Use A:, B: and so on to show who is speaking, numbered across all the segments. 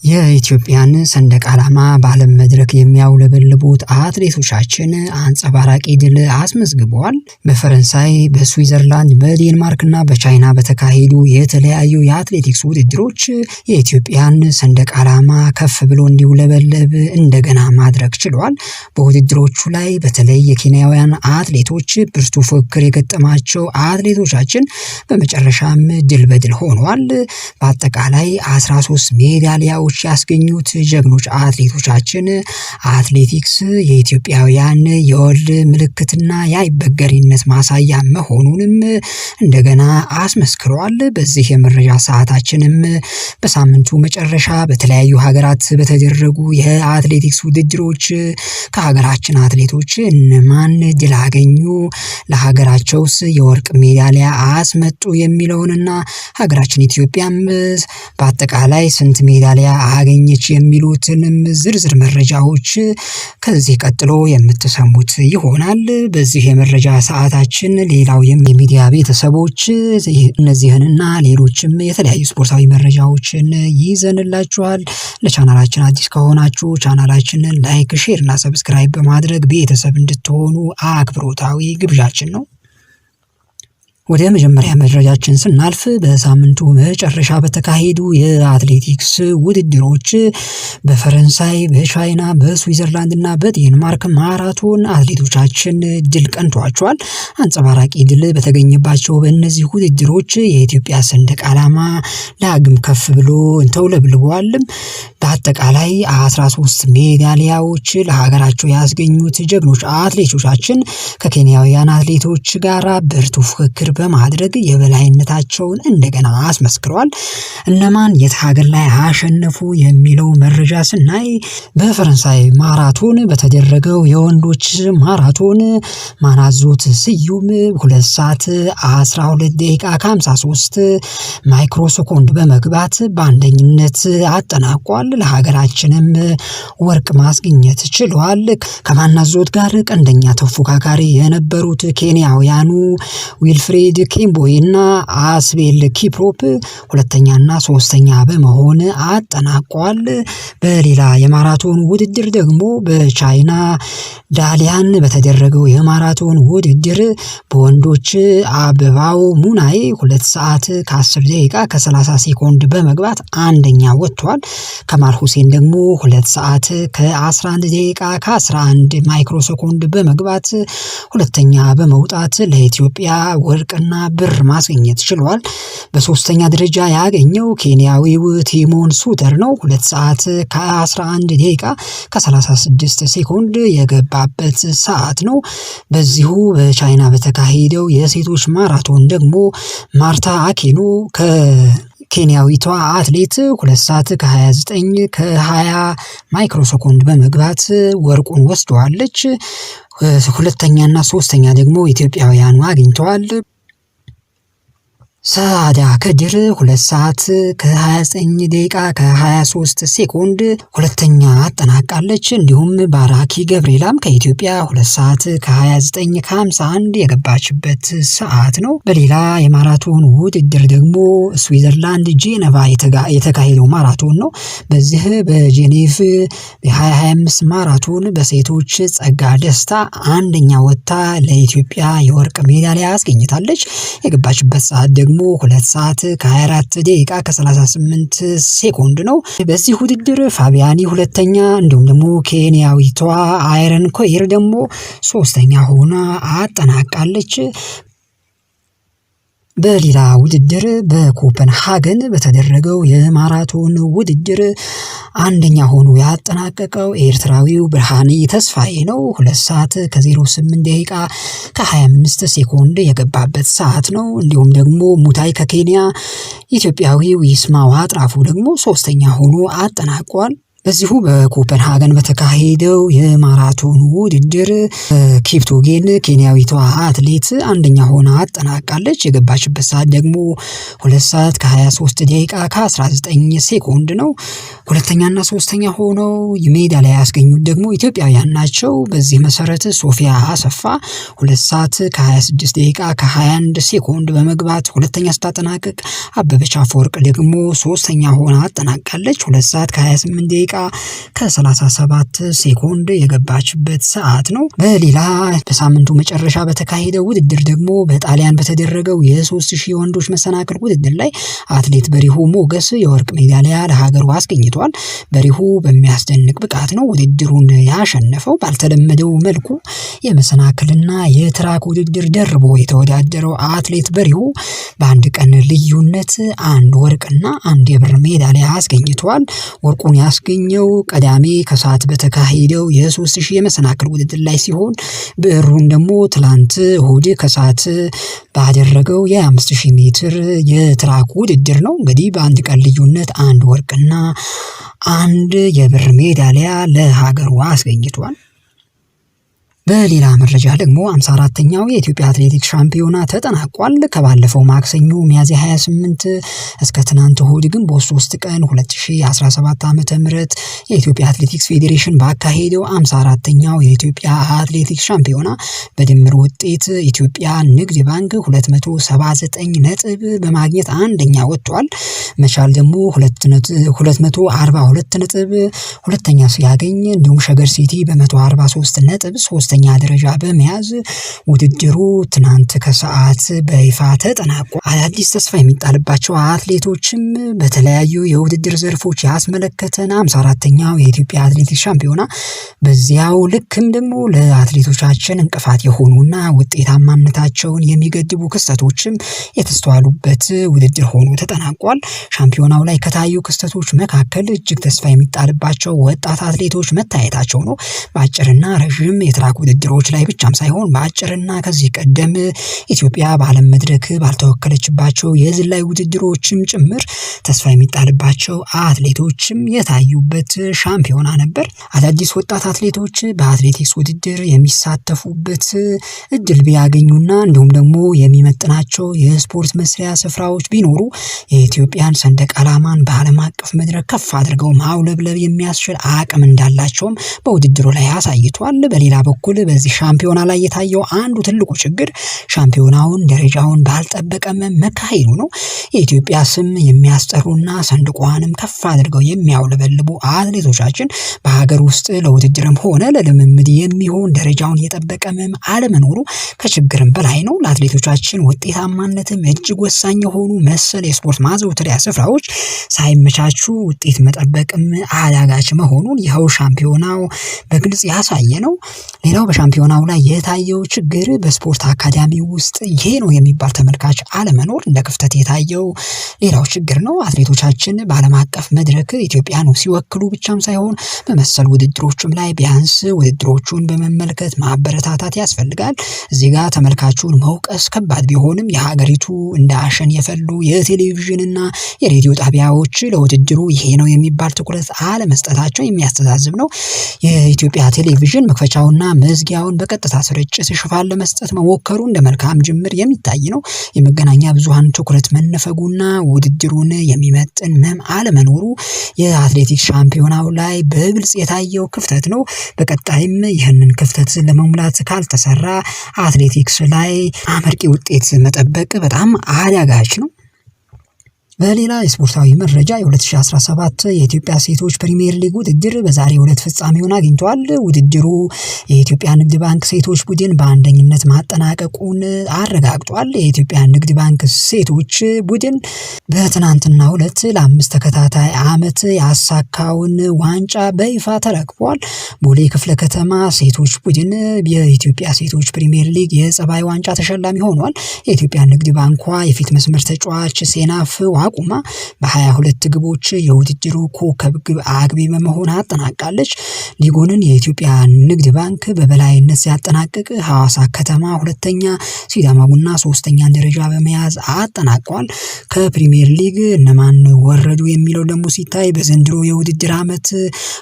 A: የኢትዮጵያን ሰንደቅ ዓላማ በዓለም መድረክ የሚያውለበልቡት አትሌቶቻችን አንጸባራቂ ድል አስመዝግበዋል። በፈረንሳይ፣ በስዊዘርላንድ፣ በዴንማርክና በቻይና በተካሄዱ የተለያዩ የአትሌቲክስ ውድድሮች የኢትዮጵያን ሰንደቅ ዓላማ ከፍ ብሎ እንዲውለበለብ እንደገና ማድረግ ችሏል። በውድድሮቹ ላይ በተለይ የኬንያውያን አትሌቶች ብርቱ ፉክክር የገጠማቸው አትሌቶቻችን በመጨረሻም ድል በድል ሆነዋል። በአጠቃላይ 13 ሜዳሊያዎች ያስገኙት ጀግኖች አትሌቶቻችን አትሌቲክስ የኢትዮጵያውያን የወል ምልክትና የአይበገሪነት ማሳያ መሆኑንም እንደገና አስመስክረዋል። በዚህ የመረጃ ሰዓታችንም በሳምንቱ መጨረሻ በተለያዩ ሀገራት በተደረጉ የአትሌቲክስ ውድድሮች ከሀገራችን አትሌቶች እነማን ድል አገኙ፣ ለሀገራቸውስ የወርቅ ሜዳሊያ አስመጡ የሚለውንና ሀገራችን ኢትዮጵያም በአጠቃላይ ስንት ሜዳሊያ አገኘች የሚሉትንም ዝርዝር መረጃዎች ከዚህ ቀጥሎ የምትሰሙት ይሆናል። በዚህ የመረጃ ሰዓታችን ሌላው የሚዲያ ቤተሰቦች እነዚህንና ሌሎችም የተለያዩ ስፖርታዊ መረጃዎችን ይዘንላችኋል። ለቻናላችን አዲስ ከሆናችሁ ቻናላችንን ላይክ፣ ሼር እና ሰብስክራይብ በማድረግ ቤተሰብ እንድትሆኑ አክብሮታዊ ግብዣችን ነው። ወደ መጀመሪያ መረጃችን ስናልፍ በሳምንቱ መጨረሻ በተካሄዱ የአትሌቲክስ ውድድሮች በፈረንሳይ፣ በቻይና፣ በስዊዘርላንድ እና በዴንማርክ ማራቶን አትሌቶቻችን ድል ቀንቷቸዋል። አንጸባራቂ ድል በተገኘባቸው በእነዚህ ውድድሮች የኢትዮጵያ ሰንደቅ ዓላማ ዳግም ከፍ ብሎ ተውለብልቧል። በአጠቃላይ 13 ሜዳሊያዎች ለሀገራቸው ያስገኙት ጀግኖች አትሌቶቻችን ከኬንያውያን አትሌቶች ጋር ብርቱ ፉክክር በማድረግ የበላይነታቸውን እንደገና አስመስክረዋል። እነማን የት ሀገር ላይ አሸነፉ የሚለው መረጃ ስናይ በፈረንሳይ ማራቶን በተደረገው የወንዶች ማራቶን ማናዞት ስዩም 2 ሰዓት 12 ደቂቃ ከ53 ማይክሮ ሰኮንድ በመግባት በአንደኝነት አጠናቋል። ለሀገራችንም ወርቅ ማስገኘት ችሏል። ከማናዞት ጋር ቀንደኛ ተፎካካሪ የነበሩት ኬንያውያኑ ዊልፍሬድ ኬምቦይ እና አስቤል ኪፕሮፕ ሁለተኛና ሶስተኛ በመሆን አጠናቋል። በሌላ የማራቶን ውድድር ደግሞ በቻይና ዳሊያን በተደረገው የማራቶን ውድድር በወንዶች አበባው ሙናይ 2 ሰዓት ከ10 ደቂቃ ከ30 ሴኮንድ በመግባት አንደኛ ወጥቷል። ከማል ሁሴን ደግሞ 2 ሰዓት ከ11 ደቂቃ ከ11 ማይክሮ ሰኮንድ በመግባት ሁለተኛ በመውጣት ለኢትዮጵያ ወርቅና ብር ማስገኘት ችሏል። በሶስተኛ ደረጃ ያገኘው ኬንያዊው ቲሞን ሱተር ነው። 2 ሰዓት ከ11 ደቂቃ ከ36 ሴኮንድ የገባበት ሰዓት ነው። በዚሁ በቻይና በተካሄደው የሴቶች ማራቶን ደግሞ ማርታ አኬኖ ኬንያዊቷ አትሌት 2 ሰዓት ከ29 ከ20 ማይክሮ ሰኮንድ በመግባት ወርቁን ወስደዋለች። ሁለተኛና ሶስተኛ ደግሞ ኢትዮጵያውያኑ አግኝተዋል። ሳዳ ከድር 2 ሰዓት ከ29 ደቂቃ ከ23 ሴኮንድ ሁለተኛ አጠናቃለች። እንዲሁም ባራኪ ገብርኤላም ከኢትዮጵያ 2 ሰዓት ከ29 ከ51 የገባችበት ሰዓት ነው። በሌላ የማራቶን ውድድር ደግሞ ስዊዘርላንድ ጄኔቫ የተካሄደው ማራቶን ነው። በዚህ በጄኔቭ የ2025 ማራቶን በሴቶች ጸጋ ደስታ አንደኛ ወጥታ ለኢትዮጵያ የወርቅ ሜዳሊያ አስገኝታለች። የገባችበት ሰዓት ደግሞ 2 ሰዓት ከ24 ደቂቃ ከ38 ሴኮንድ ነው። በዚህ ውድድር ፋቢያኒ ሁለተኛ እንዲሁም ደግሞ ኬንያዊቷ አይረን ኮይር ደግሞ ሶስተኛ ሆና አጠናቃለች። በሌላ ውድድር በኮፐንሃገን በተደረገው የማራቶን ውድድር አንደኛ ሆኖ ያጠናቀቀው ኤርትራዊው ብርሃኔ ተስፋዬ ነው። 2 ሰዓት ከ08 ደቂቃ ከ25 ሴኮንድ የገባበት ሰዓት ነው። እንዲሁም ደግሞ ሙታይ ከኬንያ፣ ኢትዮጵያዊው ይስማው አጥራፉ ደግሞ ሶስተኛ ሆኖ አጠናቋል። በዚሁ በኮፐንሃገን በተካሄደው የማራቶን ውድድር ኪፕቶጌን ኬንያዊቷ አትሌት አንደኛ ሆና አጠናቃለች። የገባችበት ሰዓት ደግሞ 2 ሰዓት ከ23 ደቂቃ ከ19 ሴኮንድ ነው። ሁለተኛና ሶስተኛ ሆነው ሜዳሊያ ያስገኙት ደግሞ ኢትዮጵያውያን ናቸው። በዚህ መሰረት ሶፊያ አሰፋ 2 ሰዓት ከ26 ደቂቃ ከ21 ሴኮንድ በመግባት ሁለተኛ ስታጠናቅቅ፣ አበበች አፈወርቅ ደግሞ ሶስተኛ ሆና አጠናቃለች። 2 ሰዓት ከ28 ደቂቃ ከ37 ሴኮንድ የገባችበት ሰዓት ነው። በሌላ በሳምንቱ መጨረሻ በተካሄደው ውድድር ደግሞ በጣሊያን በተደረገው የ3000 ወንዶች መሰናክል ውድድር ላይ አትሌት በሪሁ ሞገስ የወርቅ ሜዳሊያ ለሀገሩ አስገኝቷል። በሪሁ በሚያስደንቅ ብቃት ነው ውድድሩን ያሸነፈው። ባልተለመደው መልኩ የመሰናክልና የትራክ ውድድር ደርቦ የተወዳደረው አትሌት በሪሁ በአንድ ቀን ልዩነት 1 ወርቅና 1 የብር ሜዳሊያ አስገኝቷል። ወርቁን ያስገኘው ቀዳሜ ከሰዓት በተካሄደው የ3000 የመሰናክል ውድድር ላይ ሲሆን ብሩን ደግሞ ትላንት እሁድ ከሰዓት ባደረገው የ5000 ሜትር የትራክ ውድድር ነው። እንግዲህ በአንድ ቀን ልዩነት 1 ወርቅና 1 የብር ሜዳሊያ ለሀገሩ አስገኝቷል። በሌላ መረጃ ደግሞ 54ኛው የኢትዮጵያ አትሌቲክስ ሻምፒዮና ተጠናቋል። ከባለፈው ማክሰኞ ሚያዝያ 28 እስከ ትናንት እሁድ ግንቦት 3 ቀን 2017 ዓ.ም የኢትዮጵያ አትሌቲክስ ፌዴሬሽን ባካሄደው 54ኛው የኢትዮጵያ አትሌቲክስ ሻምፒዮና በድምር ውጤት ኢትዮጵያ ንግድ ባንክ 279 ነጥብ በማግኘት አንደኛ ወጥቷል። መቻል ደግሞ 242 ነጥብ ሁለተኛ ሲያገኝ፣ እንዲሁም ሸገር ሲቲ በ143 ነጥብ ሶስተኛ ደረጃ በመያዝ ውድድሩ ትናንት ከሰዓት በይፋ ተጠናቋል። አዳዲስ ተስፋ የሚጣልባቸው አትሌቶችም በተለያዩ የውድድር ዘርፎች ያስመለከተን 54ኛው የኢትዮጵያ አትሌቲክስ ሻምፒዮና በዚያው ልክም ደግሞ ለአትሌቶቻችን እንቅፋት የሆኑና ውጤታማነታቸውን የሚገድቡ ክስተቶችም የተስተዋሉበት ውድድር ሆኖ ተጠናቋል። ሻምፒዮናው ላይ ከታዩ ክስተቶች መካከል እጅግ ተስፋ የሚጣልባቸው ወጣት አትሌቶች መታየታቸው ነው። በአጭርና ረዥም የትራክ ውድድሮች ላይ ብቻም ሳይሆን በአጭርና ከዚህ ቀደም ኢትዮጵያ በዓለም መድረክ ባልተወከለችባቸው የዝላይ ውድድሮችም ጭምር ተስፋ የሚጣልባቸው አትሌቶችም የታዩበት ሻምፒዮና ነበር። አዳዲስ ወጣት አትሌቶች በአትሌቲክስ ውድድር የሚሳተፉበት እድል ቢያገኙና እንዲሁም ደግሞ የሚመጥናቸው የስፖርት መስሪያ ስፍራዎች ቢኖሩ የኢትዮጵያን ሰንደቅ ዓላማን በዓለም አቀፍ መድረክ ከፍ አድርገው ማውለብለብ የሚያስችል አቅም እንዳላቸውም በውድድሩ ላይ አሳይቷል። በሌላ በኩል በዚህ ሻምፒዮና ላይ የታየው አንዱ ትልቁ ችግር ሻምፒዮናውን ደረጃውን ባልጠበቀ መካሄዱ ነው። የኢትዮጵያ ስም የሚያስጠሩና ሰንደቋንም ከፍ አድርገው የሚያውለበልቡ አትሌቶቻችን በሀገር ውስጥ ለውድድርም ሆነ ለልምምድ የሚሆን ደረጃውን የጠበቀ አለመኖሩ ከችግርም በላይ ነው። ለአትሌቶቻችን ውጤታማነትም እጅግ ወሳኝ የሆኑ መሰል የስፖርት ማዘውተሪያ ስፍራዎች ሳይመቻቹ ውጤት መጠበቅም አዳጋች መሆኑን ይኸው ሻምፒዮናው በግልጽ ያሳየ ነው። ሌላው በሻምፒዮናው ላይ የታየው ችግር በስፖርት አካዳሚ ውስጥ ይሄ ነው የሚባል ተመልካች አለመኖር እንደ ክፍተት የታየው ሌላው ችግር ነው። አትሌቶቻችን በዓለም አቀፍ መድረክ ኢትዮጵያን ሲወክሉ ብቻም ሳይሆን በመሰል ውድድሮችም ላይ ቢያንስ ውድድሮቹን በመመልከት ማበረታታት ያስፈልጋል። እዚህ ጋር ተመልካቹን መውቀስ ከባድ ቢሆንም የሀገሪቱ እንደ አሸን የፈሉ የቴሌቪዥንና የሬዲዮ ጣቢያዎች ለውድድሩ ይሄ ነው የሚባል ትኩረት አለመስጠታቸው የሚያስተዛዝብ ነው። የኢትዮጵያ ቴሌቪዥን መክፈቻውና መዝጊያውን በቀጥታ ስርጭት ሽፋን ለመስጠት መሞከሩ እንደ መልካም ጅምር የሚታይ ነው። የመገናኛ ብዙሃን ትኩረት መነፈጉና ውድድሩን የሚመጥን አለመኖሩ የአትሌቲክስ ሻምፒዮናው ላይ በግልጽ የታየው ክፍተት ነው። በቀጣይም ይህንን ክፍተት ለመሙላት ካልተሰራ አትሌቲክስ ላይ አመርቂ ውጤት መጠበቅ በጣም አዳጋች ነው። በሌላ የስፖርታዊ መረጃ የ2017 የኢትዮጵያ ሴቶች ፕሪሚየር ሊግ ውድድር በዛሬው ዕለት ፍጻሜውን አግኝቷል። ውድድሩ የኢትዮጵያ ንግድ ባንክ ሴቶች ቡድን በአንደኝነት ማጠናቀቁን አረጋግጧል። የኢትዮጵያ ንግድ ባንክ ሴቶች ቡድን በትናንትናው ዕለት ለ5 ተከታታይ ዓመት ያሳካውን ዋንጫ በይፋ ተረክቧል። ቦሌ ክፍለ ከተማ ሴቶች ቡድን የኢትዮጵያ ሴቶች ፕሪሚየር ሊግ የጸባይ ዋንጫ ተሸላሚ ሆኗል። የኢትዮጵያ ንግድ ባንኳ የፊት መስመር ተጫዋች ሴናፍ አቁማ በ22 ግቦች የውድድሩ ኮከብ ግብ አግቢ በመሆን አጠናቃለች። ሊጉንን የኢትዮጵያ ንግድ ባንክ በበላይነት ሲያጠናቅቅ ሐዋሳ ከተማ ሁለተኛ፣ ሲዳማ ቡና ሶስተኛን ደረጃ በመያዝ አጠናቋል። ከፕሪሚየር ሊግ እነማን ወረዱ የሚለው ደግሞ ሲታይ በዘንድሮ የውድድር ዓመት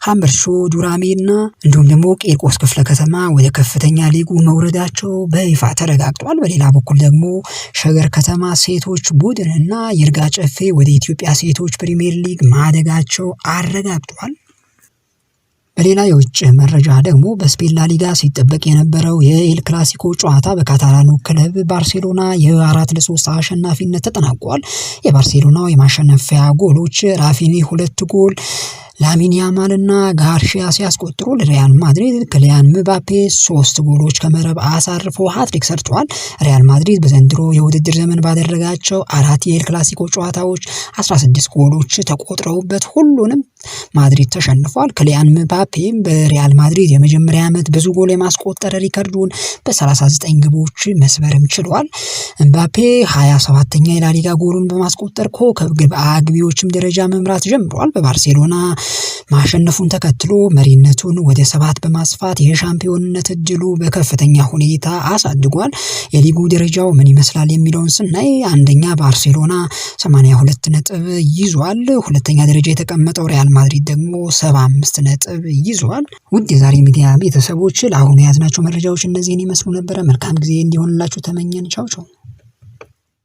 A: ሀምበርቾ ዱራሜና እንዲሁም ደግሞ ቂርቆስ ክፍለ ከተማ ወደ ከፍተኛ ሊጉ መውረዳቸው በይፋ ተረጋግጧል። በሌላ በኩል ደግሞ ሸገር ከተማ ሴቶች ቡድንና ይርጋ ጨፌ ወደ ኢትዮጵያ ሴቶች ፕሪሚየር ሊግ ማደጋቸው አረጋግጧል። በሌላ የውጭ መረጃ ደግሞ በስፔን ላሊጋ ሲጠበቅ የነበረው የኤል ክላሲኮ ጨዋታ በካታላኑ ክለብ ባርሴሎና የ4-3 አሸናፊነት ተጠናቋል። የባርሴሎናው የማሸነፊያ ጎሎች ራፊኒ 2 ጎል፣ ላሚን ያማልና ጋርሺያ ሲያስቆጥሩ ለሪያል ማድሪድ ክሊያን ምባፔ 3 ጎሎች ከመረብ አሳርፈው ሃትሪክ ሰርተዋል። ሪያል ማድሪድ በዘንድሮ የውድድር ዘመን ባደረጋቸው 4 የኤል ክላሲኮ ጨዋታዎች 16 ጎሎች ተቆጥረውበት ሁሉንም ማድሪድ ተሸንፏል። ክሊያን ምባፔም በሪያል ማድሪድ የመጀመሪያ ዓመት ብዙ ጎል የማስቆጠር ሪከርዱን በ39 ግቦች መስበርም ችሏል። ምባፔ 27ኛ የላሊጋ ጎሉን በማስቆጠር ኮከብ ግብ አግቢዎችም ደረጃ መምራት ጀምሯል። በባርሴሎና ማሸነፉን ተከትሎ መሪነቱን ወደ 7 በማስፋት የሻምፒዮንነት እድሉ በከፍተኛ ሁኔታ አሳድጓል። የሊጉ ደረጃው ምን ይመስላል የሚለውን ስናይ አንደኛ ባርሴሎና 82 ነጥብ ይዟል። ሁለተኛ ደረጃ የተቀመጠው ሪያል ማድሪድ ደግሞ 75 ነጥብ ይዟል። ውድ የዛሬ ሚዲያ ቤተሰቦች ለአሁኑ የያዝናቸው መረጃዎች እነዚህን ይመስሉ ነበረ። መልካም ጊዜ እንዲሆንላችሁ ተመኘን። ቻው ቻው።